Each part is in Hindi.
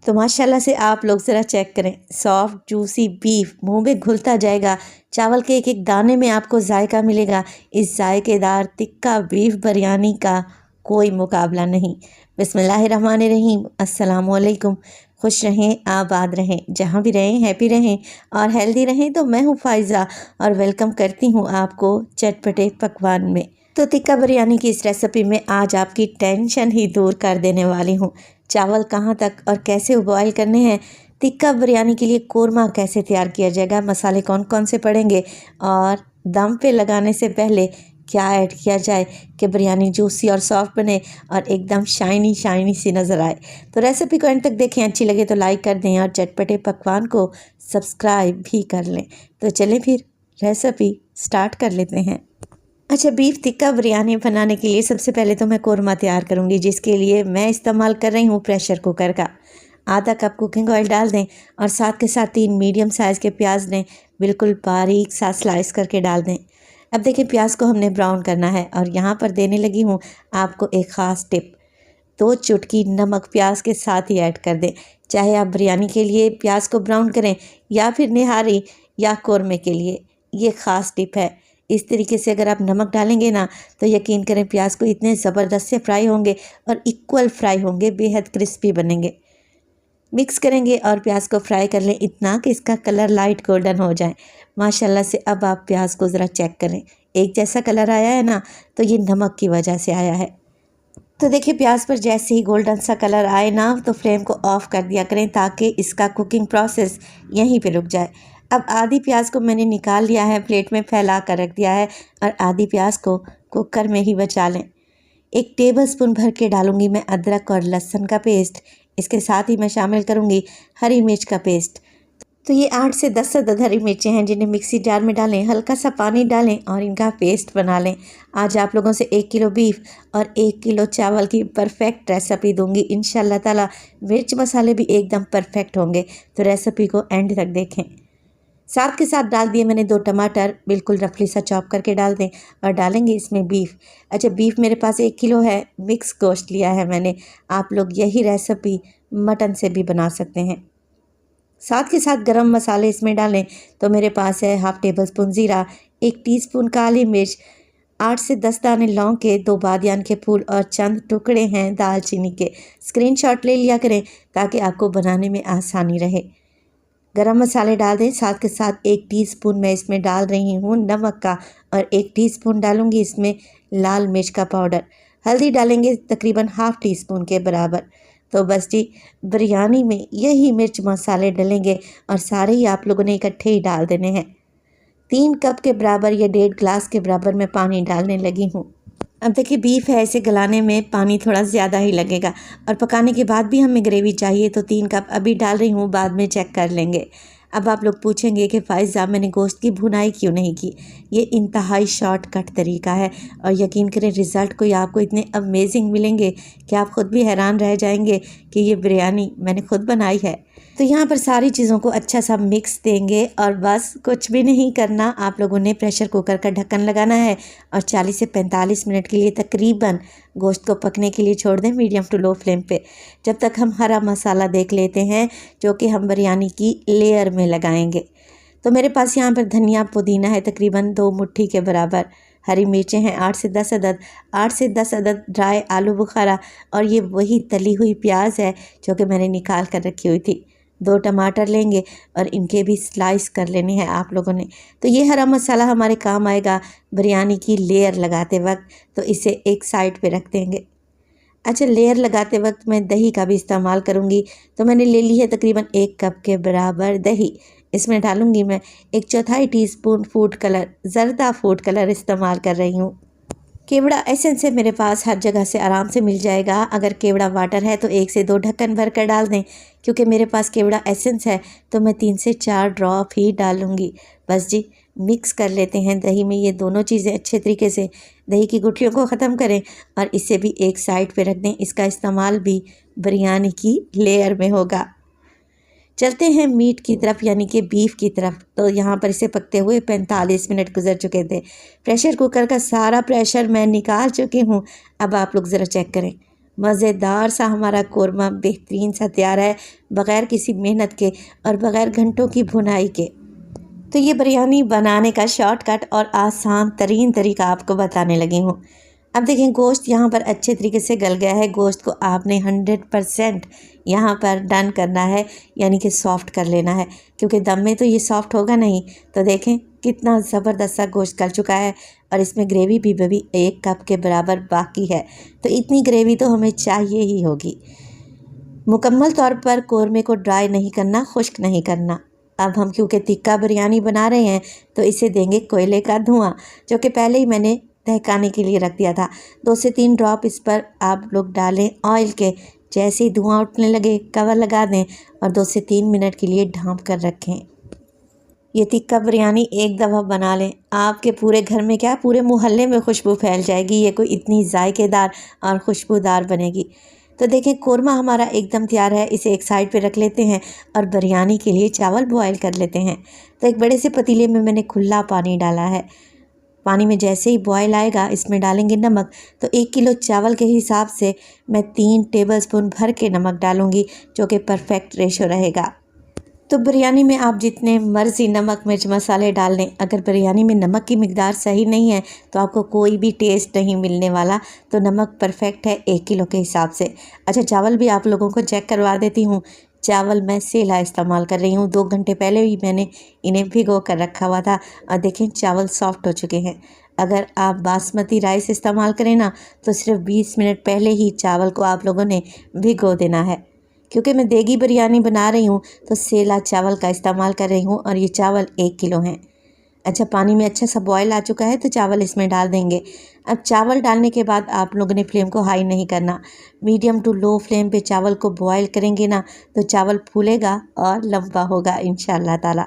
तो माशाल्लाह से आप लोग ज़रा चेक करें, सॉफ्ट जूसी बीफ मुंह में घुलता जाएगा। चावल के एक एक दाने में आपको जायका मिलेगा। इस जायकेदार तिक्का बीफ बिरयानी का कोई मुकाबला नहीं। बिस्मिल्लाहिर्रहमानिर्रहीम, अस्सलाम वालेकुम। खुश रहें, आबाद रहें, जहाँ भी रहें हैप्पी रहें और हेल्दी रहें। तो मैं हूँ फ़ाइज़ा और वेलकम करती हूँ आपको चटपटे पकवान में। तो तिक्का बिरयानी की इस रेसिपी में आज आपकी टेंशन ही दूर कर देने वाली हूँ। चावल कहाँ तक और कैसे बॉयल करने हैं, तिक्का बिरयानी के लिए कोरमा कैसे तैयार किया जाएगा, मसाले कौन कौन से पड़ेंगे और दम पे लगाने से पहले क्या ऐड किया जाए कि बिरयानी जूसी और सॉफ्ट बने और एकदम शाइनी शाइनी सी नज़र आए। तो रेसिपी को एंड तक देखें, अच्छी लगे तो लाइक कर दें और चटपटे पकवान को सब्सक्राइब भी कर लें। तो चलें फिर रेसिपी स्टार्ट कर लेते हैं। अच्छा, बीफ टिक्का बिरयानी बनाने के लिए सबसे पहले तो मैं कोरमा तैयार करूंगी, जिसके लिए मैं इस्तेमाल कर रही हूँ प्रेशर कुकर का। आधा कप कुकिंग ऑयल डाल दें और साथ के साथ 3 मीडियम साइज़ के प्याज लें, बिल्कुल बारीक सा स्लाइस करके डाल दें। अब देखिए, प्याज को हमने ब्राउन करना है और यहाँ पर देने लगी हूँ आपको एक ख़ास टिप। 2 चुटकी नमक प्याज के साथ ही ऐड कर दें। चाहे आप बिरयानी के लिए प्याज को ब्राउन करें या फिर निहारी या कोरमे के लिए, ये ख़ास टिप है। इस तरीके से अगर आप नमक डालेंगे ना, तो यकीन करें प्याज को इतने ज़बरदस्त से फ्राई होंगे और इक्वल फ्राई होंगे, बेहद क्रिस्पी बनेंगे। मिक्स करेंगे और प्याज को फ्राई कर लें इतना कि इसका कलर लाइट गोल्डन हो जाए। माशाल्लाह से अब आप प्याज को ज़रा चेक करें, एक जैसा कलर आया है ना, तो ये नमक की वजह से आया है। तो देखिए, प्याज पर जैसे ही गोल्डन सा कलर आए ना, तो फ्लेम को ऑफ़ कर दिया करें ताकि इसका कुकिंग प्रोसेस यहीं पे रुक जाए। अब आधी प्याज को मैंने निकाल लिया है, प्लेट में फैला कर रख दिया है और आधी प्याज को कुकर में ही बचा लें। 1 टेबलस्पून भर के डालूंगी मैं अदरक और लहसुन का पेस्ट। इसके साथ ही मैं शामिल करूंगी हरी मिर्च का पेस्ट। तो ये 8 से 10 अदद हरी मिर्चें हैं, जिन्हें मिक्सी जार में डालें, हल्का सा पानी डालें और इनका पेस्ट बना लें। आज आप लोगों से 1 किलो बीफ और 1 किलो चावल की परफेक्ट रेसिपी दूंगी। इंशाल्लाह ताला मिर्च मसाले भी एकदम परफेक्ट होंगे। तो रेसिपी को एंड तक देखें। साथ के साथ डाल दिए मैंने 2 टमाटर, बिल्कुल रफली सा चॉप करके डाल दें और डालेंगे इसमें बीफ। अच्छा, बीफ मेरे पास 1 किलो है, मिक्स गोश्त लिया है मैंने। आप लोग यही रेसिपी मटन से भी बना सकते हैं। साथ के साथ गरम मसाले इसमें डालें तो मेरे पास है 1/2 टेबलस्पून ज़ीरा, 1 टीस्पून काली मिर्च, 8 से 10 दाने लौंग के, 2 बादियान के फूल और चंद टुकड़े हैं दालचीनी के। स्क्रीनशॉट ले लिया करें ताकि आपको बनाने में आसानी रहे। गरम मसाले डाल दें, साथ के साथ 1 टीस्पून मैं इसमें डाल रही हूँ नमक का और 1 टीस्पून डालूँगी इसमें लाल मिर्च का पाउडर। हल्दी डालेंगे तकरीबन 1/2 टीस्पून के बराबर। तो बस जी, बिरयानी में यही मिर्च मसाले डलेंगे और सारे ही आप लोगों ने इकट्ठे ही डाल देने हैं। 3 कप के बराबर या 1.5 ग्लास के बराबर मैं पानी डालने लगी हूँ। अब देखिए, बीफ है, इसे गलाने में पानी थोड़ा ज़्यादा ही लगेगा और पकाने के बाद भी हमें ग्रेवी चाहिए, तो 3 कप अभी डाल रही हूँ, बाद में चेक कर लेंगे। अब आप लोग पूछेंगे कि फ़ाइज़ा मैंने गोश्त की भुनाई क्यों नहीं की। ये इंतहाई शॉर्टकट तरीका है और यकीन करें रिज़ल्ट कोई आपको इतने अमेजिंग मिलेंगे कि आप ख़ुद भी हैरान रह जाएंगे कि ये बिरयानी मैंने खुद बनाई है। तो यहाँ पर सारी चीज़ों को अच्छा सा मिक्स देंगे और बस कुछ भी नहीं करना, आप लोगों ने प्रेशर कुकर का ढक्कन लगाना है और 40 से 45 मिनट के लिए तकरीबन गोश्त को पकने के लिए छोड़ दें मीडियम टू लो फ्लेम पे, जब तक हम हरा मसाला देख लेते हैं जो कि हम बिरयानी की लेयर में लगाएंगे। तो मेरे पास यहाँ पर धनिया पुदीना है तकरीबन 2 मुट्ठी के बराबर, हरी मिर्चें हैं 8 से 10 अदद, 8 से 10 अदद ड्राई आलू बुखारा और ये वही तली हुई प्याज है जो कि मैंने निकाल कर रखी हुई थी। 2 टमाटर लेंगे और इनके भी स्लाइस कर लेने हैं आप लोगों ने। तो ये हरा मसाला हमारे काम आएगा बिरयानी की लेयर लगाते वक्त, तो इसे एक साइड पे रख देंगे। अच्छा, लेयर लगाते वक्त मैं दही का भी इस्तेमाल करूँगी। तो मैंने ले ली है तकरीबन 1 कप के बराबर दही। इसमें डालूँगी मैं 1/4 teaspoon food colour, zarda food colour इस्तेमाल कर रही हूँ। केवड़ा एसेंस है मेरे पास, हर जगह से आराम से मिल जाएगा। अगर केवड़ा वाटर है तो 1 से 2 ढक्कन भर कर डाल दें। क्योंकि मेरे पास केवड़ा एसेंस है तो मैं 3 से 4 ड्रॉप ही डालूँगी। बस जी, मिक्स कर लेते हैं दही में ये दोनों चीज़ें अच्छे तरीके से। दही की गुठलियों को ख़त्म करें और इसे भी एक साइड पे रख दें। इसका इस्तेमाल भी बिरयानी की लेयर में होगा। चलते हैं मीट की तरफ, यानी कि बीफ की तरफ। तो यहाँ पर इसे पकते हुए 45 मिनट गुजर चुके थे। प्रेशर कुकर का सारा प्रेशर मैं निकाल चुकी हूँ। अब आप लोग ज़रा चेक करें, मज़ेदार सा हमारा कोरमा बेहतरीन सा तैयार है, बग़ैर किसी मेहनत के और बग़ैर घंटों की भुनाई के। तो ये बिरयानी बनाने का शॉर्टकट और आसान तरीन तरीका आपको बताने लगी हूँ। अब देखें, गोश्त यहाँ पर अच्छे तरीके से गल गया है। गोश्त को आपने 100% यहाँ पर डन करना है, यानी कि सॉफ़्ट कर लेना है, क्योंकि दम में तो ये सॉफ़्ट होगा नहीं। तो देखें कितना ज़बरदस्त सा गोश्त गल चुका है और इसमें ग्रेवी भी 1 कप के बराबर बाकी है। तो इतनी ग्रेवी तो हमें चाहिए ही होगी। मुकम्मल तौर पर कोरमे को ड्राई नहीं करना, खुश्क नहीं करना। अब हम क्योंकि तिक्का बिरयानी बना रहे हैं तो इसे देंगे कोयले का धुआं, जो कि पहले ही मैंने दहकाने के लिए रख दिया था। 2 से 3 ड्रॉप इस पर आप लोग डालें ऑयल के। जैसे ही धुआं उठने लगे कवर लगा दें और 2 से 3 मिनट के लिए ढाँप कर रखें। ये तिक्का बिरयानी एक दफ़ा बना लें, आपके पूरे घर में क्या पूरे मोहल्ले में खुशबू फैल जाएगी। ये कोई इतनी जायकेदार और खुशबूदार बनेगी। तो देखें कोरमा हमारा एकदम तैयार है। इसे एक साइड पे रख लेते हैं और बिरयानी के लिए चावल बॉयल कर लेते हैं। तो एक बड़े से पतीले में मैंने खुला पानी डाला है। पानी में जैसे ही बॉयल आएगा इसमें डालेंगे नमक। तो 1 किलो चावल के हिसाब से मैं 3 टेबलस्पून भर के नमक डालूँगी, जो कि परफेक्ट रेशो रहेगा। तो बिरयानी में आप जितने मर्ज़ी नमक मिर्च मसाले डाल लें, अगर बिरयानी में नमक की मिकदार सही नहीं है तो आपको कोई भी टेस्ट नहीं मिलने वाला। तो नमक परफेक्ट है 1 किलो के हिसाब से। अच्छा, चावल भी आप लोगों को चेक करवा देती हूँ। चावल मैं सेला इस्तेमाल कर रही हूँ। 2 घंटे पहले ही मैंने इन्हें भिगो कर रखा हुआ था और देखें चावल सॉफ्ट हो चुके हैं। अगर आप बासमती राइस इस्तेमाल करें ना, तो सिर्फ 20 मिनट पहले ही चावल को आप लोगों ने भिगो देना है। क्योंकि मैं देगी बिरयानी बना रही हूँ तो सेला चावल का इस्तेमाल कर रही हूँ और ये चावल 1 किलो हैं। अच्छा, पानी में अच्छा सा बॉयल आ चुका है तो चावल इसमें डाल देंगे। अब चावल डालने के बाद आप लोगों ने फ्लेम को हाई नहीं करना, मीडियम टू लो फ्लेम पे चावल को बॉयल करेंगे ना तो चावल फूलेगा और लंबा होगा इंशाअल्लाह ताला।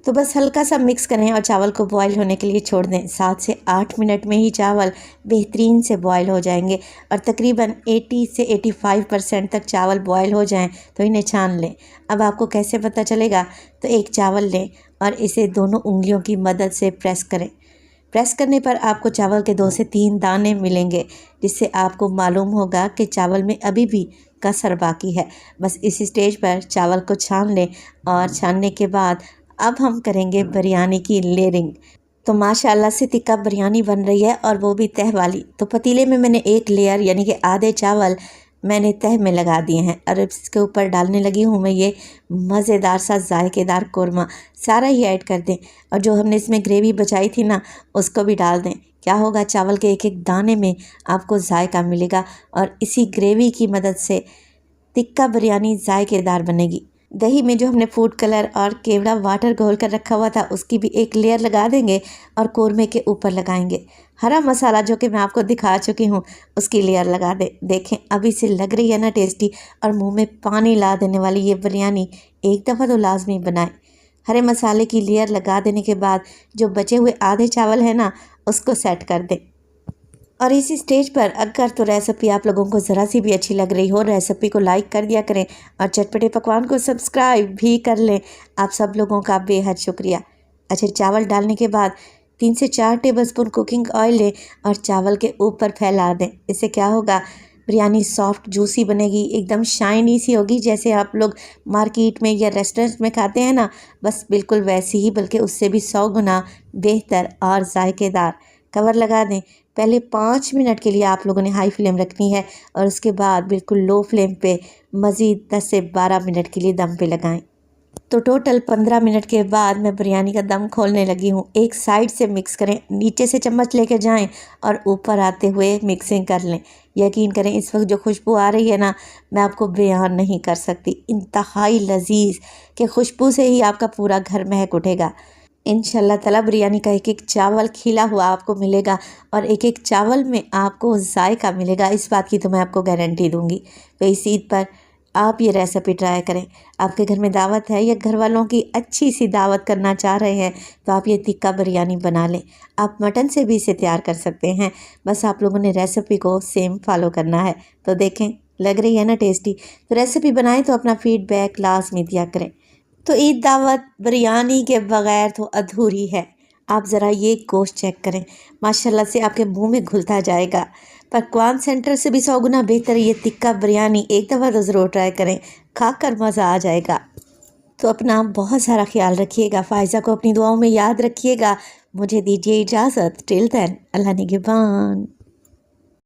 तो बस हल्का सा मिक्स करें और चावल को बॉईल होने के लिए छोड़ दें। 7 से 8 मिनट में ही चावल बेहतरीन से बॉईल हो जाएंगे और तकरीबन 80 से 85% तक चावल बॉईल हो जाएं तो इन्हें छान लें। अब आपको कैसे पता चलेगा? तो एक चावल लें और इसे दोनों उंगलियों की मदद से प्रेस करें। प्रेस करने पर आपको चावल के 2 से 3 दाने मिलेंगे, जिससे आपको मालूम होगा कि चावल में अभी भी कसर बाकी है। बस इस स्टेज पर चावल को छान लें और छानने के बाद अब हम करेंगे बिरयानी की लेयरिंग। तो माशाल्लाह से तिक्का बिरयानी बन रही है और वो भी तह वाली। तो पतीले में मैंने 1 लेयर यानी कि आधे चावल मैंने तह में लगा दिए हैं और इसके ऊपर डालने लगी हूँ मैं ये मज़ेदार सा जायकेदार कोरमा। सारा ही ऐड कर दें और जो हमने इसमें ग्रेवी बचाई थी ना, उसको भी डाल दें। क्या होगा, चावल के एक एक दाने में आपको जायका मिलेगा और इसी ग्रेवी की मदद से तिक्का बिरयानी जायकेदार बनेगी। दही में जो हमने फूड कलर और केवड़ा वाटर घोल कर रखा हुआ था, उसकी भी एक लेयर लगा देंगे और कोरमे के ऊपर लगाएंगे। हरा मसाला जो कि मैं आपको दिखा चुकी हूँ, उसकी लेयर लगा दें। देखें अभी से लग रही है ना टेस्टी और मुंह में पानी ला देने वाली ये बिरयानी। एक दफ़ा तो लाजमी बनाएं। हरे मसाले की लेयर लगा देने के बाद जो बचे हुए आधे चावल है ना, उसको सेट कर दें। और इसी स्टेज पर अगर तो रेसिपी आप लोगों को ज़रा सी भी अच्छी लग रही हो, रेसिपी को लाइक कर दिया करें और चटपटे पकवान को सब्सक्राइब भी कर लें। आप सब लोगों का बेहद शुक्रिया। अच्छा, चावल डालने के बाद 3 से 4 टेबलस्पून कुकिंग ऑयल लें और चावल के ऊपर फैला दें। इससे क्या होगा, बिरयानी सॉफ्ट जूसी बनेगी, एकदम शाइनी सी होगी, जैसे आप लोग मार्केट में या रेस्टोरेंट में खाते हैं ना, बस बिल्कुल वैसी ही, बल्कि उससे भी 100 गुना बेहतर और जायकेदार। कवर लगा दें। पहले 5 मिनट के लिए आप लोगों ने हाई फ्लेम रखनी है और उसके बाद बिल्कुल लो फ्लेम पे मज़ीद 10 से 12 मिनट के लिए दम पे लगाएं। तो टोटल 15 मिनट के बाद मैं बिरयानी का दम खोलने लगी हूँ। एक साइड से मिक्स करें, नीचे से चम्मच लेके जाएं और ऊपर आते हुए मिक्सिंग कर लें। यकीन करें इस वक्त जो खुशबू आ रही है ना, मैं आपको बयान नहीं कर सकती। इंतहाई लजीज के खुशबू से ही आपका पूरा घर महक उठेगा। इंशाल्लाह ताला बिरयानी का एक एक चावल खिला हुआ आपको मिलेगा और एक एक चावल में आपको जायका मिलेगा, इस बात की तो मैं आपको गारंटी दूंगी। तो इस ईद पर आप ये रेसिपी ट्राई करें। आपके घर में दावत है या घर वालों की अच्छी सी दावत करना चाह रहे हैं तो आप ये तिक्का बिरयानी बना लें। आप मटन से भी इसे तैयार कर सकते हैं, बस आप लोगों ने रेसिपी को सेम फॉलो करना है। तो देखें लग रही है ना टेस्टी। तो रेसिपी बनाएं तो अपना फीडबैक लाजमी दिया करें। तो ईद दावत बिरयानी के बग़ैर तो अधूरी है। आप ज़रा ये गोश्त चेक करें, माशाल्लाह से आपके मुंह में घुलता जाएगा। पकवान सेंटर से भी 100 गुना बेहतर है ये टिक्का बिरयानी। एक दफ़ा तो ज़रूर ट्राई करें, खाकर मज़ा आ जाएगा। तो अपना बहुत सारा ख्याल रखिएगा, फ़ायज़ा को अपनी दुआओं में याद रखिएगा। मुझे दीजिए इजाज़त। टिल देन, अल्लाह निगहबान।